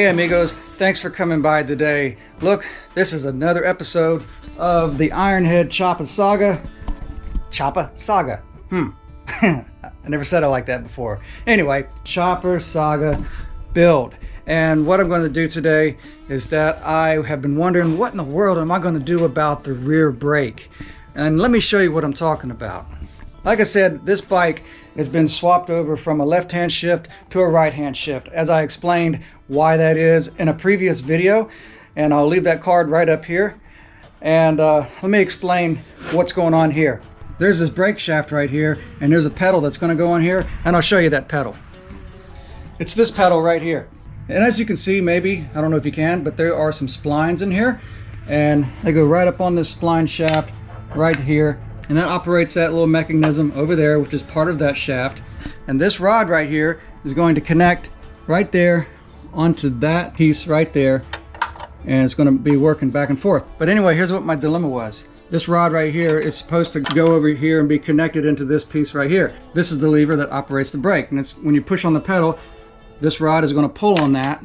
Hey amigos, thanks for coming by today. Look, this is another episode of the Ironhead Chopper Saga. Chopper Saga. I never said it like that before. Anyway, Chopper Saga build. And what I'm going to do today is that I have been wondering what in the world am I going to do about the rear brake. And let me show you what I'm talking about. Like I said, this bike has been swapped over from a left-hand shift to a right-hand shift, as I explained why that is in a previous video, and I'll leave that card right up here. And let me explain what's going on here. There's this brake shaft right here, and there's a pedal that's going to go on here, and I'll show you that pedal. It's this pedal right here. And as you can see, maybe, I don't know if you can, but there are some splines in here, and they go right up on this spline shaft right here. And that operates that little mechanism over there, which is part of that shaft. And this rod right here is going to connect right there onto that piece right there. And it's going to be working back and forth. But anyway, here's what my dilemma was. This rod right here is supposed to go over here and be connected into this piece right here. This is the lever that operates the brake. And it's when you push on the pedal, this rod is going to pull on that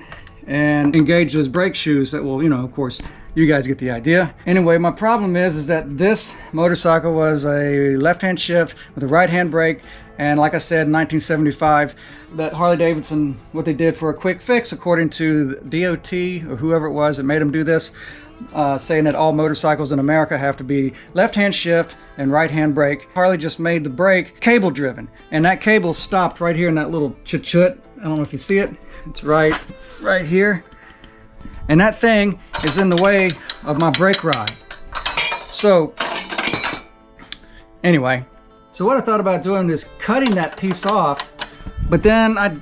and engage those brake shoes that will, of course, you guys get the idea. Anyway, my problem is that this motorcycle was a left-hand shift with a right-hand brake, and like I said, in 1975, that Harley Davidson, what they did for a quick fix, according to the DOT or whoever it was that made them do this, saying that all motorcycles in America have to be left-hand shift and right-hand brake. Harley just made the brake cable-driven, and that cable stopped right here in that little chut-chut. I don't know if you see it. It's right here. And that thing is in the way of my brake rod. So anyway, so what I thought about doing is cutting that piece off, but then I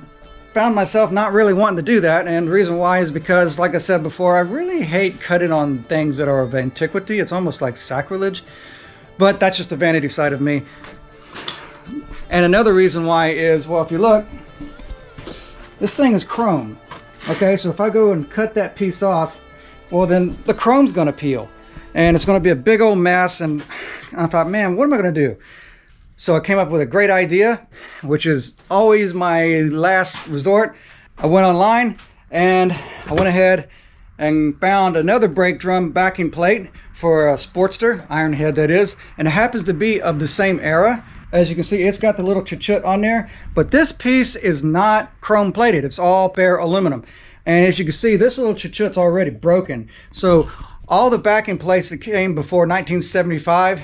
found myself not really wanting to do that. And the reason why is because, like I said before, I really hate cutting on things that are of antiquity. It's almost like sacrilege, but that's just the vanity side of me. And another reason why is, well, if you look, this thing is chrome. Okay, so if I go and cut that piece off, well, then the chrome's going to peel. And it's going to be a big old mess. And I thought, man, what am I going to do? So I came up with a great idea, which is always my last resort. I went online and I went ahead and found another brake drum backing plate for a Sportster, Ironhead that is. And it happens to be of the same era. As you can see, it's got the little chut-chut on there, but this piece is not chrome plated. It's all bare aluminum. And as you can see, this little chut-chut's already broken. So all the backing plates that came before 1975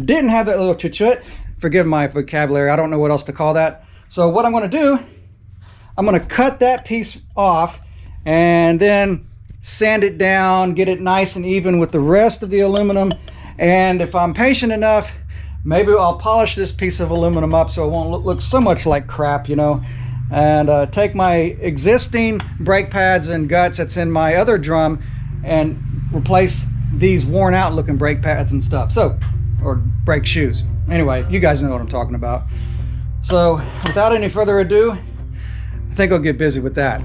didn't have that little chut-chut. Forgive my vocabulary, I don't know what else to call that. So what I'm gonna do, I'm gonna cut that piece off and then sand it down, get it nice and even with the rest of the aluminum. And if I'm patient enough, maybe I'll polish this piece of aluminum up so it won't look so much like crap, and take my existing brake pads and guts that's in my other drum and replace these worn out looking brake pads and stuff. So, or brake shoes. Anyway, you guys know what I'm talking about. So without any further ado, I think I'll get busy with that.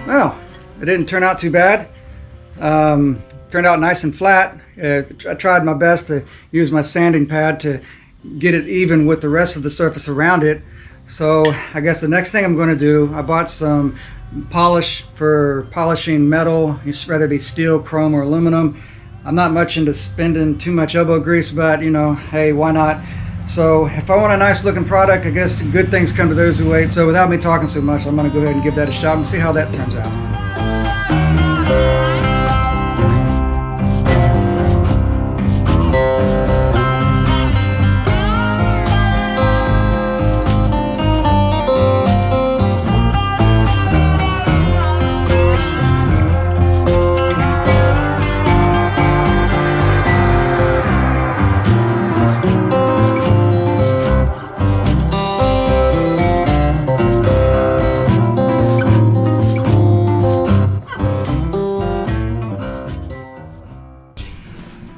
Well, it didn't turn out too bad. Turned out nice and flat. I tried my best to use my sanding pad to get it even with the rest of the surface around it. So I guess the next thing I'm going to do, I bought some polish for polishing metal, whether it be steel, chrome, or aluminum. I'm not much into spending too much elbow grease, but you know, hey, why not? So if I want a nice looking product, I guess good things come to those who wait. So without me talking so much, I'm going to go ahead and give that a shot and see how that turns out.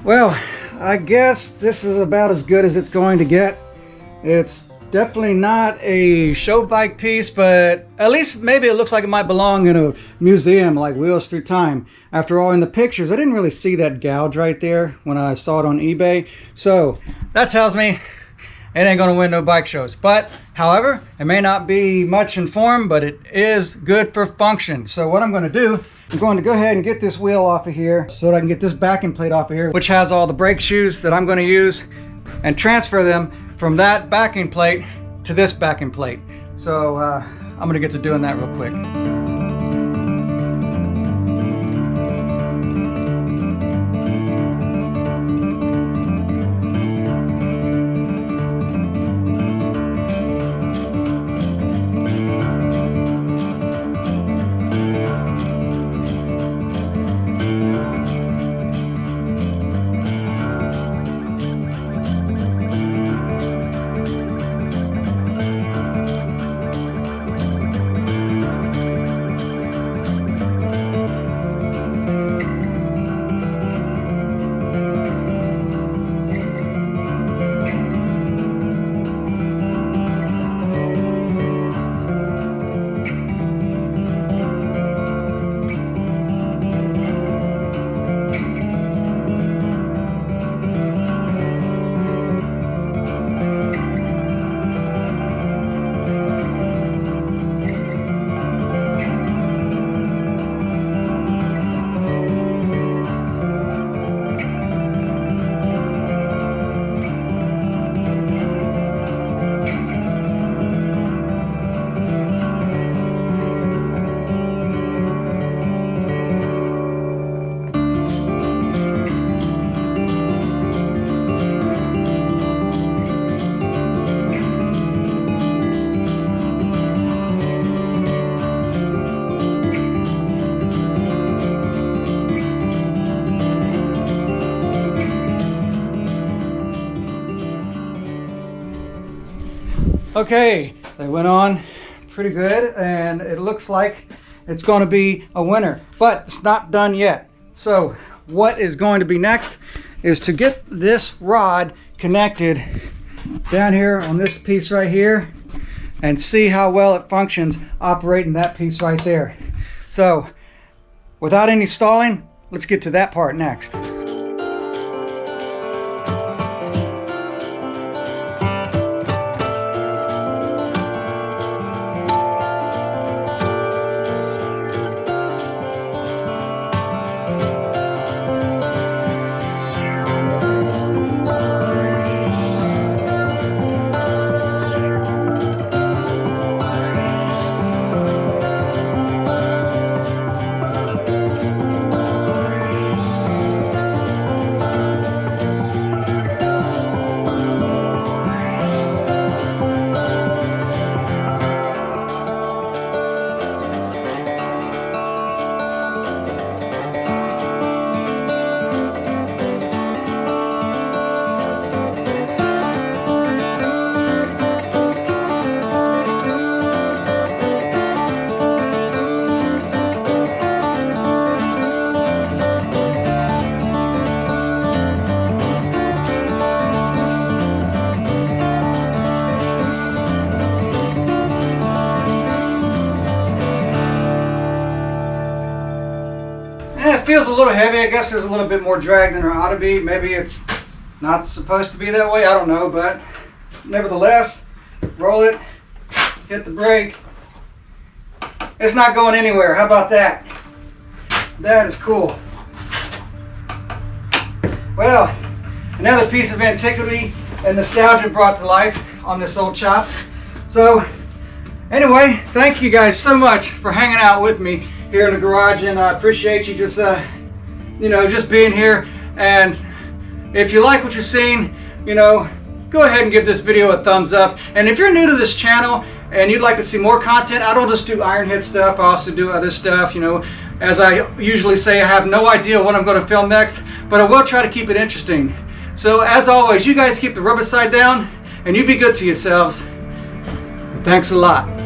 Well, I guess this is about as good as it's going to get. It's definitely not a show bike piece, but at least maybe it looks like it might belong in a museum like Wheels Through Time. After all, in the pictures, I didn't really see that gouge right there when I saw it on eBay. So that tells me it ain't gonna win no bike shows. But however, it may not be much in form, but it is good for function. So what I'm gonna do, I'm going to go ahead and get this wheel off of here so that I can get this backing plate off of here, which has all the brake shoes that I'm going to use, and transfer them from that backing plate to this backing plate. So I'm going to get to doing that real quick. Okay, they went on pretty good, and it looks like it's going to be a winner, but it's not done yet. So what is going to be next is to get this rod connected down here on this piece right here and see how well it functions operating that piece right there. So without any stalling, let's get to that part next. It feels a little heavy. I guess there's a little bit more drag than there ought to be. Maybe it's not supposed to be that way. I don't know, but nevertheless, roll it, hit the brake. It's not going anywhere. How about that? That is cool. Well, another piece of antiquity and nostalgia brought to life on this old chop. So anyway, thank you guys so much for hanging out with me here in the garage, and I appreciate you just just being here. And if you like what you've seen, go ahead and give this video a thumbs up. And if you're new to this channel and you'd like to see more content, I don't just do Ironhead stuff, I also do other stuff. As I usually say, I have no idea what I'm going to film next, but I will try to keep it interesting. So as always, you guys keep the rubber side down and you be good to yourselves. Thanks a lot.